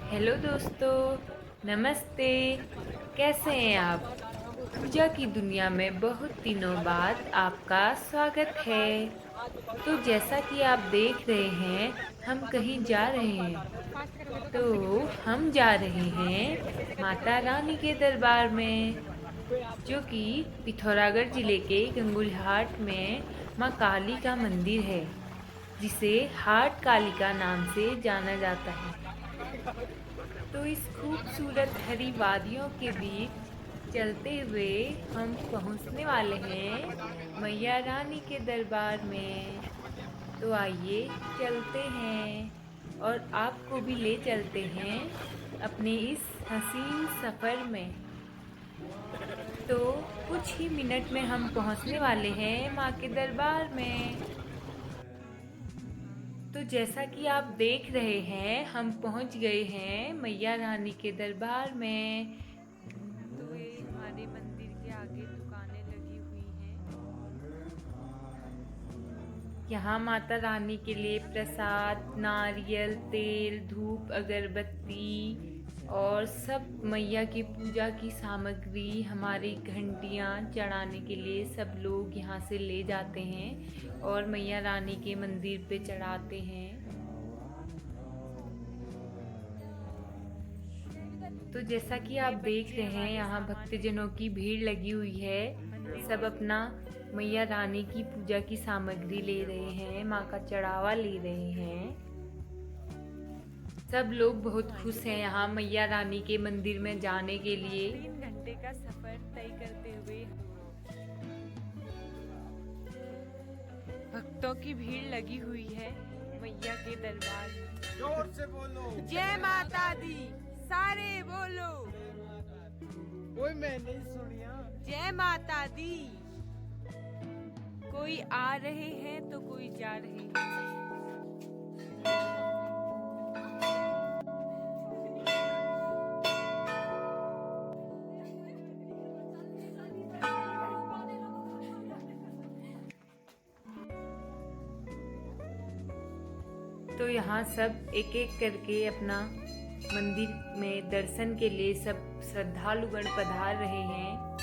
Hello दोस्तों, नमस्ते। कैसे हैं आप? पूजा की दुनिया में बहुत दिनों बाद आपका स्वागत है। तो जैसा कि आप देख रहे हैं, हम कहीं जा रहे हैं। तो हम जा रहे हैं माता रानी के दरबार में, जो कि पिथौरागढ़ जिले के गंगुलहाट में माँ काली का मंदिर है, जिसे हाट कालिका नाम से जाना जाता है। तो इस खूबसूरत हरी वादियों के बीच चलते हुए हम पहुंचने वाले हैं मैया रानी के दरबार में। तो आइए चलते हैं और आपको भी ले चलते हैं अपने इस हसीन सफ़र में। तो कुछ ही मिनट में हम पहुंचने वाले हैं माँ के दरबार में। तो जैसा कि आप देख रहे हैं, हम पहुंच गए हैं मैया रानी के दरबार में। तो ये हमारे मंदिर के आगे दुकानें लगी हुई हैं। यहाँ माता रानी के लिए प्रसाद, नारियल, तेल, धूप, अगरबत्ती और सब मैया की पूजा की सामग्री, हमारी घंटियाँ चढ़ाने के लिए सब लोग यहाँ से ले जाते हैं और मैया रानी के मंदिर पे चढ़ाते हैं। तो जैसा कि आप देख रहे हैं, यहाँ भक्तजनों की भीड़ लगी हुई है। सब अपना मैया रानी की पूजा की सामग्री ले रहे हैं, माँ का चढ़ावा ले रहे हैं। सब लोग बहुत खुश हैं यहाँ मैया रानी के मंदिर में जाने के लिए। 3 घंटे का सफर तय करते हुए भक्तों की भीड़ लगी हुई है मैया के दरबार में। जोर से बोलो। जय माता दी, सारे बोलो। कोई मैं नहीं सुनिया। जय माता दी। कोई आ रहे हैं तो कोई जा रहे हैं। तो यहाँ सब एक एक करके अपना मंदिर में दर्शन के लिए सब श्रद्धालुगण पधार रहे हैं।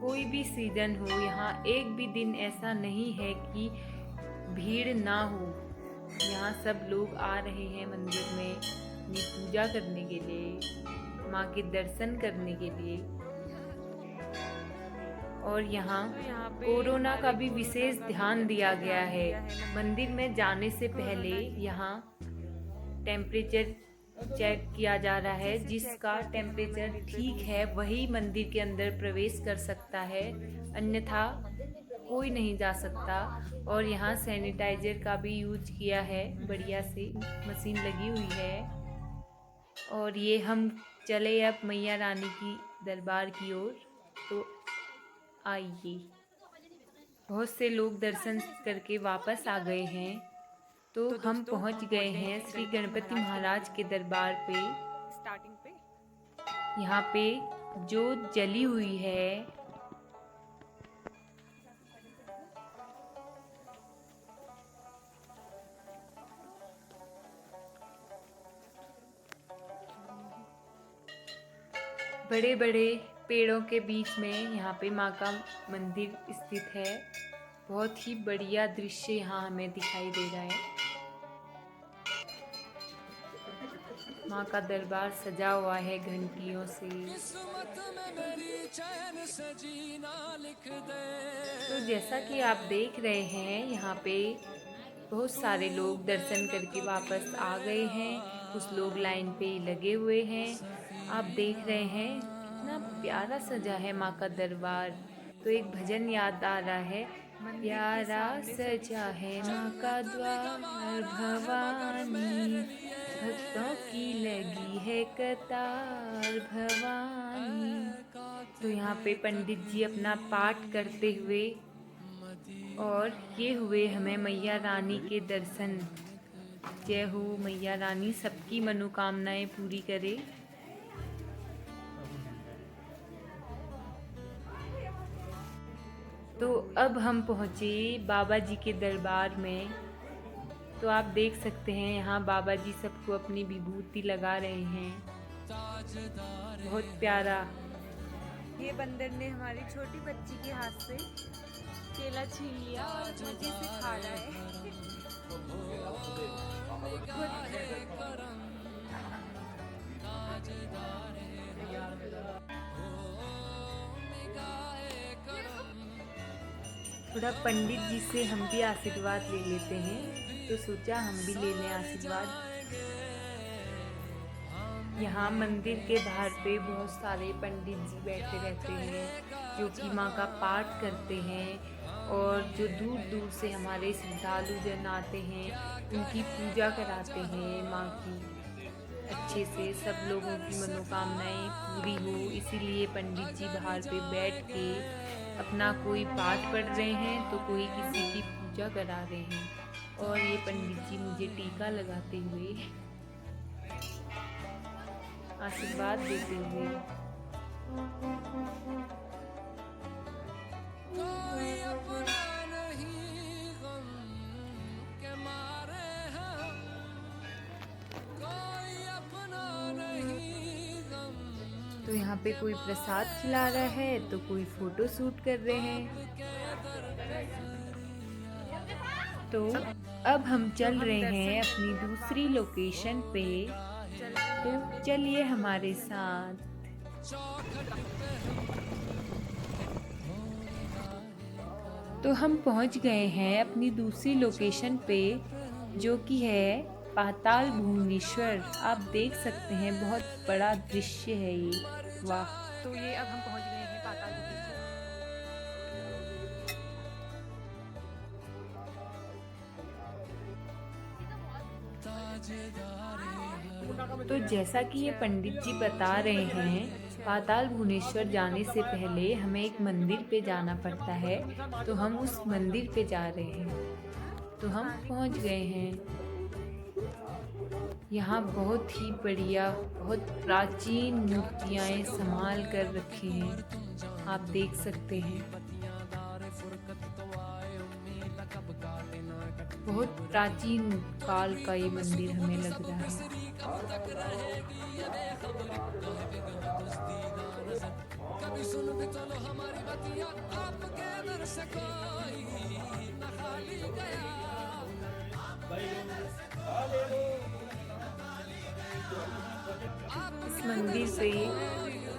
कोई भी सीजन हो, यहाँ एक भी दिन ऐसा नहीं है कि भीड़ ना हो। यहाँ सब लोग आ रहे हैं मंदिर में अपनी पूजा करने के लिए, माँ के दर्शन करने के लिए। और यहाँ कोरोना का भी विशेष ध्यान दिया गया है। मंदिर में जाने से पहले यहाँ टेम्परेचर चेक किया जा रहा है। जिसका टेम्परेचर ठीक है वही मंदिर के अंदर प्रवेश कर सकता है, अन्यथा कोई नहीं जा सकता। और यहाँ सैनिटाइजर का भी यूज किया है, बढ़िया से मशीन लगी हुई है। और ये हम चले अब मैया रानी की दरबार की ओर। तो आइए, बहुत से लोग दर्शन करके वापस आ गए हैं। तो हम पहुंच गए हैं श्री गणपति महाराज के दरबार पे। स्टार्टिंग पे यहाँ पे जोत जली हुई है। बड़े बड़े पेड़ों के बीच में यहाँ पे माँ का मंदिर स्थित है। बहुत ही बढ़िया दृश्य यहाँ हमें दिखाई दे रहा है। माँ का दरबार सजा हुआ है घंटियों से। तो जैसा कि आप देख रहे हैं, यहाँ पे बहुत सारे लोग दर्शन करके वापस आ गए हैं। कुछ लोग लाइन पे लगे हुए हैं। आप देख रहे हैं कितना प्यारा सजा है माँ का दरबार। तो एक भजन याद आ रहा है, प्यारा सजा है माँ का द्वार भवानी, भक्तों की लगी है कतार भवानी। तो यहाँ पे पंडित जी अपना पाठ करते हुए और किए हुए हमें मैया रानी के दर्शन। जय हो मैया रानी, सबकी मनोकामनाएं पूरी करे। तो अब हम पहुँचे बाबा जी के दरबार में। तो आप देख सकते हैं यहाँ बाबा जी सबको अपनी विभूति लगा रहे हैं। बहुत प्यारा। ये बंदर ने हमारी छोटी बच्ची के हाथ से केला छीन लिया और मजे से खा रहा है। थोड़ा पंडित जी से हम भी आशीर्वाद ले लेते हैं, तो सोचा हम भी ले लें आशीर्वाद। यहाँ मंदिर के बाहर पे बहुत सारे पंडित जी बैठे रहते हैं जो कि माँ का पाठ करते हैं, और जो दूर दूर से हमारे श्रद्धालु जन आते हैं उनकी पूजा कराते हैं माँ की। अच्छे से सब लोगों की मनोकामनाएं पूरी हो, इसीलिए पंडित जी बाहर पे बैठ के अपना कोई पाठ पढ़ रहे हैं तो कोई किसी की पूजा करा रहे हैं। और ये पंडित जी मुझे टीका लगाते हुए आशीर्वाद देते हुए। तो यहाँ पे कोई प्रसाद खिला रहा है तो कोई फोटो शूट कर रहे हैं। तो अब हम चल रहे हैं अपनी दूसरी लोकेशन पे, तो चलिए हमारे साथ। तो हम पहुंच गए हैं अपनी दूसरी लोकेशन पे, जो कि है पाताल भुवनेश्वर। आप देख सकते हैं बहुत बड़ा दृश्य है ये। वाह। तो ये अब हम पहुंच गए हैं पाताल भुवनेश्वर। तो जैसा कि ये पंडित जी बता रहे हैं, पाताल भुवनेश्वर जाने से पहले हमें एक मंदिर पे जाना पड़ता है, तो हम उस मंदिर पे जा रहे हैं। तो हम पहुंच गए हैं। यहाँ बहुत ही बढ़िया, बहुत प्राचीन मूर्तियाँ संभाल कर रखी हैं, आप देख सकते हैं। बहुत प्राचीन काल का ये मंदिर हमें लग रहा है। इस मंदिर पे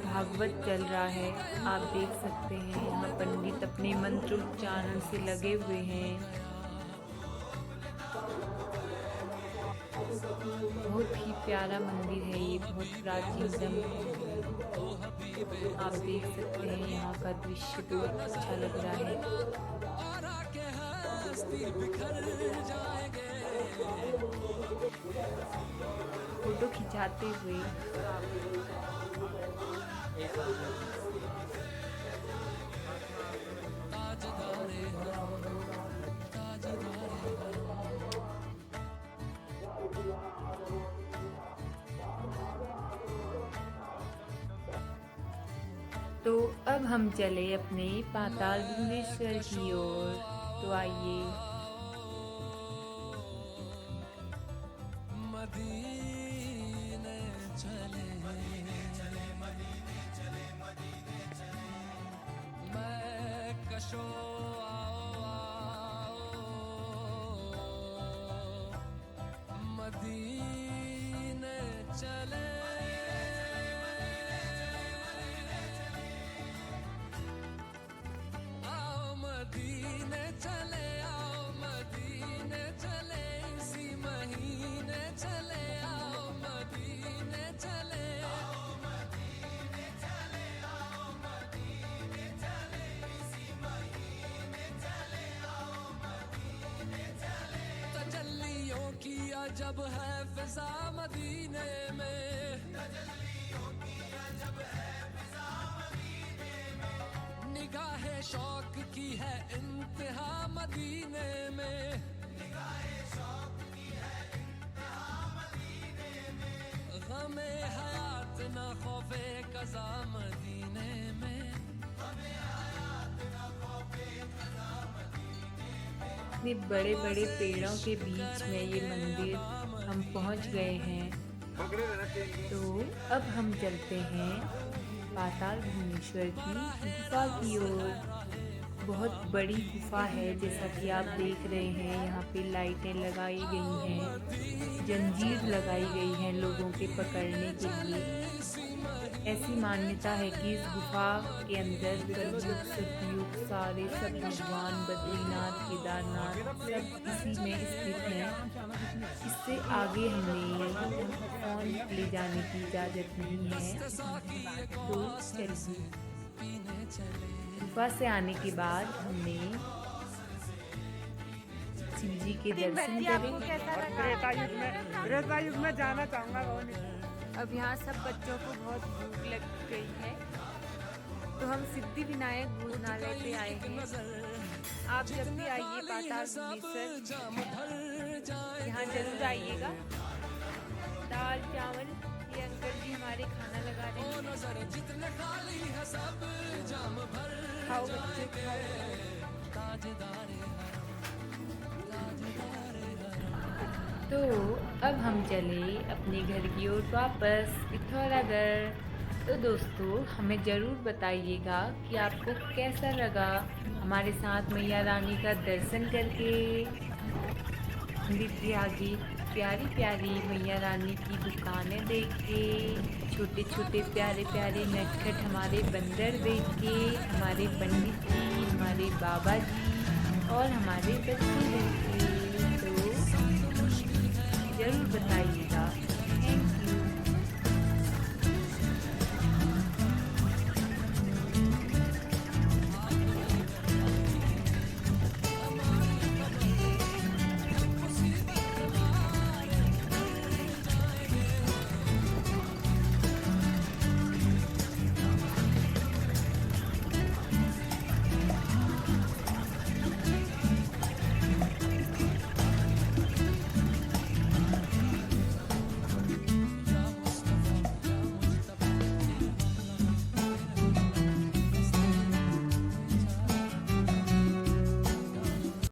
भागवत चल रहा है, आप देख सकते हैं। यहाँ पंडित अपने मंत्र उच्चारण से लगे हुए हैं। बहुत ही प्यारा मंदिर है ये, बहुत प्राचीनतम। आप देख सकते हैं यहाँ का दृश्य बहुत अच्छा लग रहा है। फोटो खिंचाते हुए तो अब हम चले अपने पाताल भुवनेश्वर की ओर। तो आइए। जब है फिजा मदीने में, निगाहे शौक की है इंतहा मदीने में, गमे हयात न खौफे कज़ा मदीने में, इतने बड़े बड़े पेड़ों के बीच में ये मंदिर हम पहुंच गए हैं। तो अब हम चलते हैं पाताल भुवनेश्वर की गुफा की ओर। बहुत बड़ी गुफा है, जैसा कि आप देख रहे हैं। यहाँ पे लाइटें लगाई गई हैं, जंजीर लगाई गई हैं लोगों के पकड़ने के लिए। ऐसी मान्यता है कि इस गुफा के अंदर कलयुग सतयुग सारे सब भगवान बद्रीनाथ केदारनाथ सब इसी में स्थित हैं। इससे आगे हमें फोन ले जाने की इजाज़त नहीं है। तो चलिए, गुफा से आने के बाद हमने शिव जी के दर्शन करे। त्रेता युग में जाना चाहूंगा कौन। अब यहाँ सब बच्चों को बहुत भूख लग गई है, तो हम सिद्धि विनायक भोजनालय पे आए हैं। आप जब भी आइए पाताल भुवनेश्वर, यहाँ जरूर आइएगा। दाल चावल ये अंकल जी हमारे खाना लगा रहे हैं। खाओ बच्चे तो अब हम चले अपने घर की ओर वापस, पिथौरागढ़। तो दोस्तों, हमें ज़रूर बताइएगा कि आपको कैसा लगा हमारे साथ मैया रानी का दर्शन करके। मंदिर के आगे प्यारी प्यारी मैया रानी की दुकानें देख के, छोटे छोटे प्यारे प्यारे नटखट हमारे बंदर देख के, हमारे पंडित जी, हमारे बाबा जी और हमारे बच्चे देख के, तो ज़रूर बताइएगा